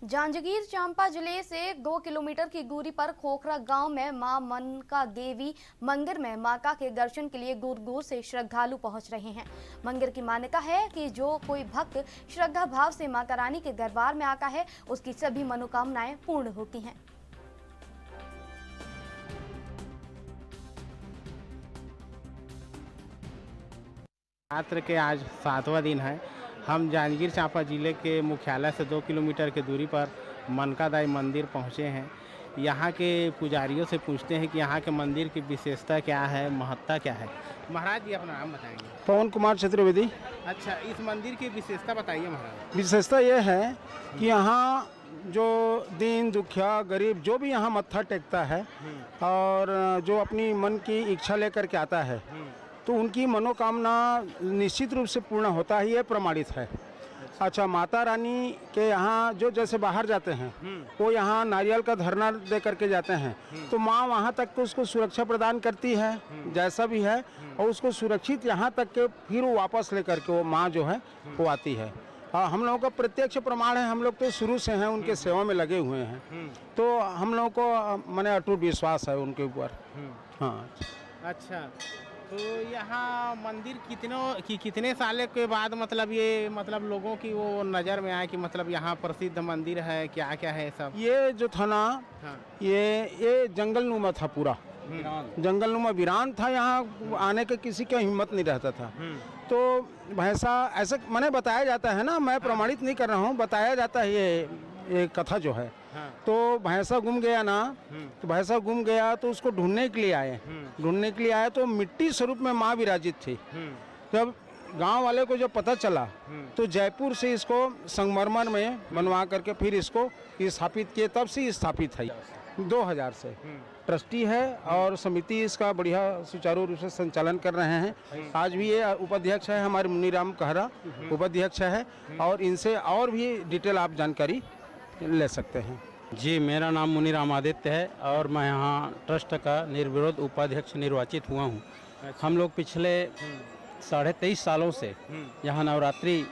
जांजगीर चांपा जिले से 2 किलोमीटर की दूरी पर खोखरा गांव में मां मनका देवी मंदिर में माता के दर्शन के लिए दूर दूर से श्रद्धालु पहुंच रहे हैं। मंदिर की मान्यता है कि जो कोई भक्त श्रद्धा भाव से माता रानी के दरबार में आता है, उसकी सभी मनोकामनाएं पूर्ण होती हैं। नवरात्र के आज 7वां दिन है। हम जांजगीर चांपा जिले के मुख्यालय से 2 किलोमीटर की दूरी पर मनका दाई मंदिर पहुँचे हैं। यहाँ के पुजारियों से पूछते हैं कि यहाँ के मंदिर की विशेषता क्या है, महत्ता क्या है। महाराज जी अपना नाम बताएंगे। पवन कुमार चतुर्वेदी। अच्छा, इस मंदिर की विशेषता बताइए महाराज। विशेषता ये है कि यहाँ जो दीन दुखिया गरीब जो भी यहाँ मत्था टेकता है और जो अपनी मन की इच्छा लेकर के आता है तो उनकी मनोकामना निश्चित रूप से पूर्ण होता है, ये प्रमाणित है। अच्छा, माता रानी के यहाँ जो जैसे बाहर जाते हैं वो यहाँ नारियल का धरना दे करके जाते हैं तो माँ वहाँ तक तो उसको सुरक्षा प्रदान करती है जैसा भी है, और उसको सुरक्षित यहाँ तक के फिर वो वापस लेकर के वो माँ जो है वो आती है। हाँ, हम लोगों का प्रत्यक्ष प्रमाण है। हम लोग तो शुरू से हैं उनके सेवा में लगे हुए हैं, तो हम लोगों को माने अटूट विश्वास है उनके ऊपर। हाँ। अच्छा, तो यहाँ मंदिर कितने साल के बाद मतलब ये मतलब लोगों की वो नज़र में आए कि मतलब यहाँ प्रसिद्ध मंदिर है, क्या क्या है सब? ये जो था ना, हाँ। ये जंगलनुमा था, पूरा जंगलनुमा वीरान था। यहाँ आने के किसी का हिम्मत नहीं रहता था। तो भैंसा ऐसा मैंने बताया जाता है ना, मैं प्रमाणित नहीं कर रहा हूँ, बताया जाता है ये कथा जो है। हाँ। तो भैंसा गुम गया ना, तो भैंसा गुम गया तो उसको ढूंढने के लिए आए तो मिट्टी स्वरूप में माँ विराजित थी। जब गांव वाले को जब पता चला तो जयपुर से इसको संगमरमर में बनवा करके फिर इसको स्थापित किए, तब से स्थापित है। 2000 से ट्रस्टी है और समिति इसका बढ़िया सुचारू रूप से संचालन कर रहे हैं। आज भी ये उपाध्यक्ष है, हमारे मुनीराम कहरा उपाध्यक्ष है, और इनसे और भी डिटेल आप जानकारी ले सकते हैं। जी, मेरा नाम मुनीराम आदित्य है और मैं यहाँ ट्रस्ट का निर्विरोध उपाध्यक्ष निर्वाचित हुआ हूँ। हम लोग पिछले 23.5 सालों से यहाँ नवरात्रि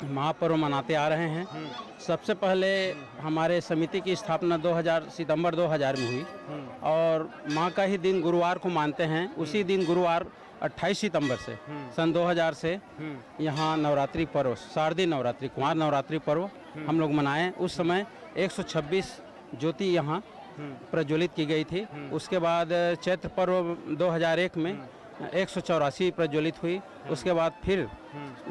महापर्व मनाते आ रहे हैं। सबसे पहले हमारे समिति की स्थापना सितंबर 2000 में हुई और माँ का ही दिन गुरुवार को मानते हैं। उसी दिन गुरुवार 28 सितंबर से सन 2000 से यहाँ नवरात्रि पर्व, शारदीय नवरात्रि, कुमार नवरात्रि पर्व हम लोग मनाए। उस समय 126 ज्योति यहाँ प्रज्वलित की गई थी। उसके बाद चैत्र पर्व 2001 में 184 प्रज्वलित हुई। उसके बाद फिर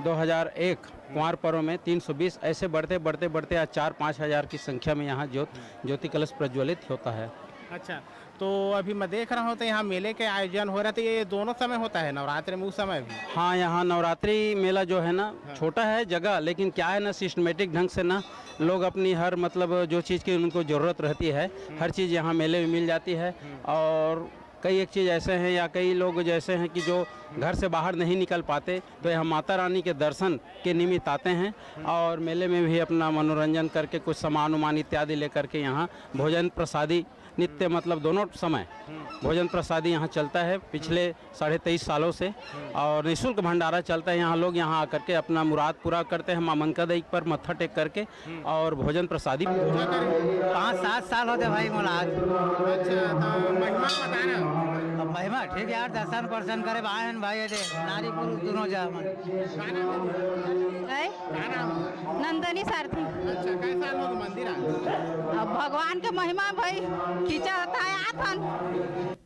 2001 कुमार पर्व में 320, ऐसे बढ़ते आज 4-5 हज़ार की संख्या में यहाँ ज्योति कलश प्रज्वलित होता है। अच्छा, तो अभी मैं देख रहा हूँ तो यहाँ मेले के आयोजन हो रहा था, ये दोनों समय होता है, नवरात्रि में उस समय भी? हाँ, यहाँ नवरात्रि मेला जो है ना, छोटा है जगह, लेकिन क्या है ना, सिस्टमेटिक ढंग से ना लोग अपनी हर मतलब जो चीज़ की उनको ज़रूरत रहती है हर चीज़ यहाँ मेले में मिल जाती है। और कई एक चीज़ ऐसे हैं या कई लोग जैसे हैं कि जो घर से बाहर नहीं निकल पाते तो यहाँ माता रानी के दर्शन के निमित्त आते हैं और मेले में भी अपना मनोरंजन करके कुछ सामान उमान इत्यादि लेकर के यहाँ भोजन प्रसादी नित्य मतलब दोनों समय भोजन प्रसादी यहाँ चलता है पिछले 23.5 सालों से, और निःशुल्क भंडारा चलता है। यहाँ लोग यहाँ आकर के अपना मुराद पूरा करते हैं माँ मनका देवी पर मत्था टेक करके और भोजन प्रसादी। 5-7 साल होते भाई मुराद। महिमा ठीक है यार, दर्शन करे बहन भाई नारी पुरुष दोनों जा। नंदनी सारथी। अच्छा, कैसा लोग मंदिर भगवान के महिमा भाई खींचा होता है आथन।